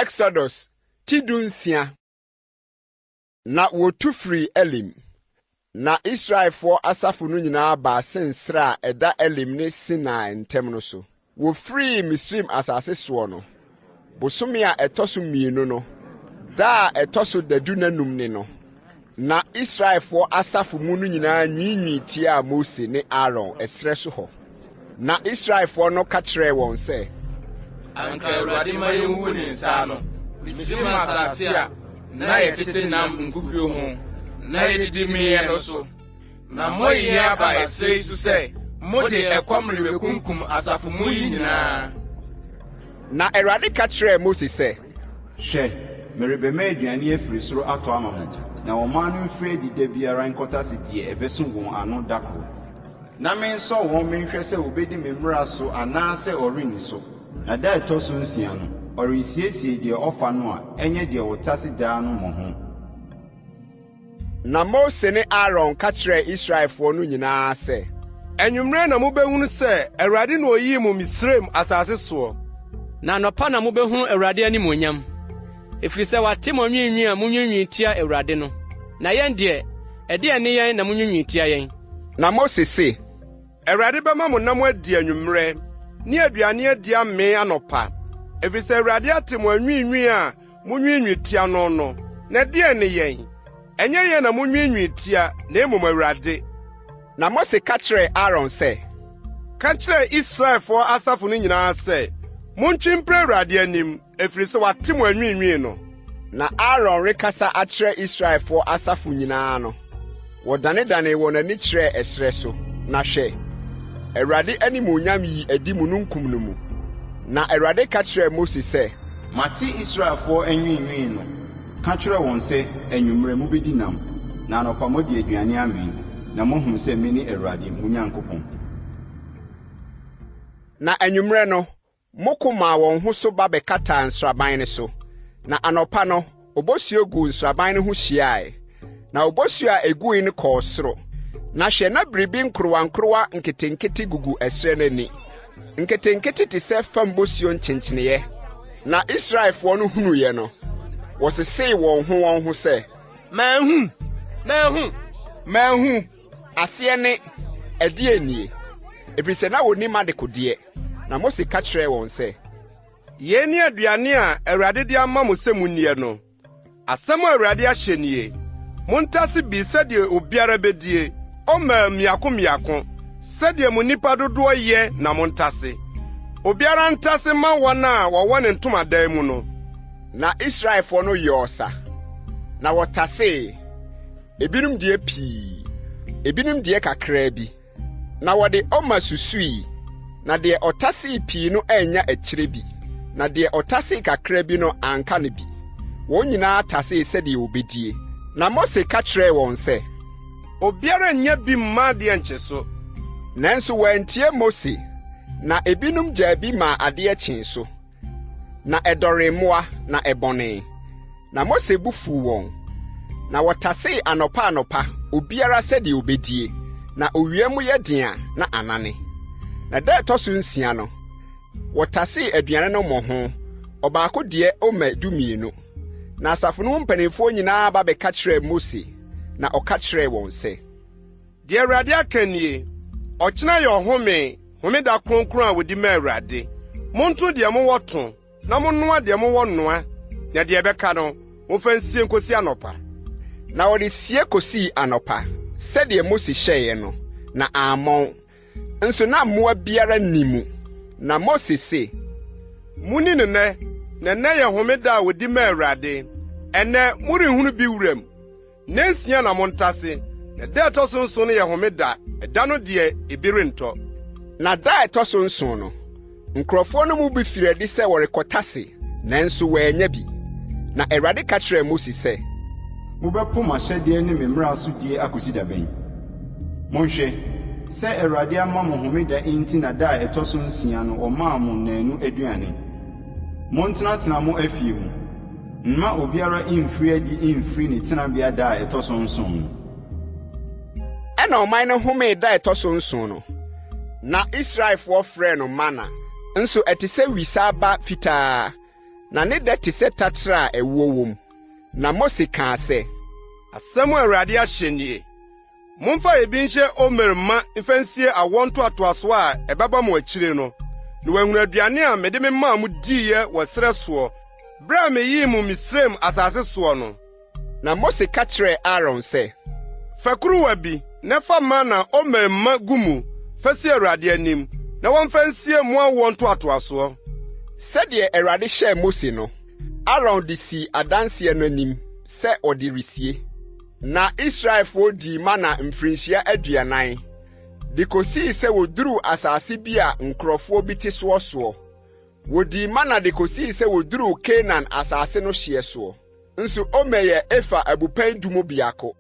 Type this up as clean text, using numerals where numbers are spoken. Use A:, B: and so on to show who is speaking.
A: Exodus tidunsia. Na wotu free Elim. Na Israel for asafu no nyinaa ba sensra eda Elim ne Sinai ntem no so. Wo free Misrim asase so no. Bosome a etoso mienu no. Da etoso dadu nanum ne no. Na Israel for asafu mu no nyinaa nwinwi tia Mose ne Aaron esre so ho. Na Israel for no ka kire won se
B: anka Awurade ma yenwu ne nsa no Misrim asase a na yetete nam nkukuo ho na yedidi miye no so na moyi aba esre su se mode ekwamre kunkum asafu mu nyinaa.
A: Na Awurade ka kire Mose se
C: hwe merebe ma aduane afiri soro ato ama mo na ɔman no mfiri dida biara nkɔta sidie ebeso wɔn ano dako na men so wɔn menhwɛ sɛ obedi memra so anaasɛ ɔreni so na da ɛtɔ nsia no ɔresiesie deɛ ɔfa no a ɛnyɛ deɛ wɔtase daa no mo ho.
A: Na Mose ne Aaron ka kire Israelfo no nyinaa sɛ
D: enwumre na mobehunu sɛ Awurade na oyi mo Misraim asase so
E: na nɔpa na mobehunu Awurade animonyam efiri sɛ wate mo nwinwi a munwinwi tia Awurade no na yɛn deɛ ɛde ne yɛn na munwinwi tia yɛn.
A: Na Mose se
D: Awurade bɛma mo nam adi anwumre ne aduane adi ame anɔpa efiri sɛ Awurade ate mo nwinwi a munwinwi tia no no na de ne yɛn ɛnyɛ yɛn na munwinwi tia na emom Awurade.
A: Na Mose ka kire Aaron sɛ
D: ka kire Israelfo asafo no nyinaa sɛ montwimpre Awurade anim efiri sɛ wate mo nwinwi no.
A: Na Aaron rekasa akire Israelfo asafo nyinaa no wɔdane wɔ n'ani kyerɛ ɛsrɛ so na hwɛ Awurade animonyam yi adi mununkum no mu. Na Awurade ka kire Mose sɛ
C: mate Israelfo enwinwi no ka kire wɔn sɛ enwumre mu bedi nam na anɔpa mo de aduane amen na mohum sɛ me ne Awurade mo Nyankopɔn.
A: Na enwumre no mokoma wɔn ho so ba bɛkata nsraban ne so. Na anɔpa no obosuo gu nsraban ne ho hyiae. Na obosuo a egui ne kɔɔ soro. Na hwɛ na biribi nkrowa nketenkete gugu ɛsrɛ n'ani. Nketenkete te sɛ fam bosuo nkyenkyeneyɛ. Na Israelfo no hunuye no wɔsesee wɔn ho sɛ
D: manhu
A: aseɛ ne ɛde anie. Efiri sɛ na wonim adekodeɛ. Na Mose ka kyerɛ wɔn sɛ
D: yɛni aduane a Awurade de ama mo sɛ munnie no asɛm a Awurade ahyɛ nie montase bi sɛdeɛ obiara bedie ɔma miako sɛdeɛ mo nipa dodoɔ yɛ na montase obiara ntase ma wɔn a wɔwɔ ne ntomadan mu no.
A: Na Israelfo no yɛ ɔsa. Na wɔtase ebinom deɛ pii ebinom deɛ kakraa bi. Na wɔde ɔma susui. Na deɛ ɔtase pii no anya akyire bi. Na deɛ ɔtase kakraa bi no anka ne bi. Wɔn nyinaa tase sɛdeɛ obedie. Na Mose ka kyerɛ wɔn sɛ
D: obiara nya bi mma deɛ nkye so.
A: Nanso wɔantie Mose. Na ebinom gyaa bi ma adeɛ kyee so. Na ɛdɔre mmoa na ɛbɔne. Na Mose bu fu wɔn. Na wɔtase anɔpa obiara sɛdeɛ obedie. Na owia mu yɛ den na anane. Na da ɛtɔ so nsia no wɔtase aduane no mo ho. Ɔbaako deɛ ɔma 12. Na asafo no mpanimfoɔ nyinaa ba bɛka kyerɛ Mose. Na ɔka kyerɛ wɔn sɛ
D: deɛ Awurade aka nie ɔkyena yɛ homeda kronkron a wodi ma Awurade monto deɛ mowɔ to na monnoa deɛ mowɔ noa na deɛ bɛka no momfa nsie nkosi anɔpa.
A: Na wɔde sie kosi anɔpa sɛdeɛ Mose hyɛeɛ no na ammɔn nso na mmoa biara nni mu. Na Mose se
D: muni nɛnɛ yɛ homeda a wodi ma Awurade ɛnɛ morenhunu bi wuram nansia na montase na da ɛtɔ so nson no yɛ homeda ɛda no deɛ ebi rentɔ.
A: Na da ɛtɔ so nson no nkurɔfoɔ no mu bi firi adi sɛ wɔrekɔtase nanso wɔanya bi. Na Awurade ka kyerɛ Mose sɛ
C: mobɛpo m'ahyɛdeɛ ne me mmara so die akosi da bɛn. Monhwɛ sɛ Awurade ama mo homeda enti na da ɛtɔ so nsia no ɔmaa mo nanu aduane. Montenatena mo afie mu. Mma obiara imfiri adi imfiri ne tenabea da ɛtɔ so nson.
A: Ɛna ɔman no homee da ɛtɔ so nson no. Na Israelfoɔ frɛ no mana. Nso ɛte sɛ wisaba fitaa. na ne dɛ te sɛ tatra a ɛwuo wom. Na Mose kaa sɛ,
D: asɛm a Awurade ahyɛ nie. Momfa ebi nhyɛ Omer mma mfansie awɔ ntoatoaso a ɛbɛba mo akyire no. Na wahunu aduane a mede me maa mo diiɛ wɔ serɛ soɔ, bere a meyii mo Misraim asase soɔ no.
A: Na Mose ka kyerɛɛ Aaron sɛ,
D: fa kuruwa bi na fa ma na Omer mma gu mu, fa si Awurade anim, na wɔmfa nsie mo awɔ ntoatoasoɔ.
A: Sɛdeɛ Awurade hyɛɛ Mose no, Aaron de si adanseɛ no anim sɛ ɔde resie. Na Israelfoɔ di mana mfirinhyia 40, de kosii sɛ woduru asase bi a nkurɔfoɔ bi te soɔ. Wodi mana de kosii sɛ woduru Canaan asase no hyeɛ soɔ. Nso Omer yɛ Efa abupan 12 biako.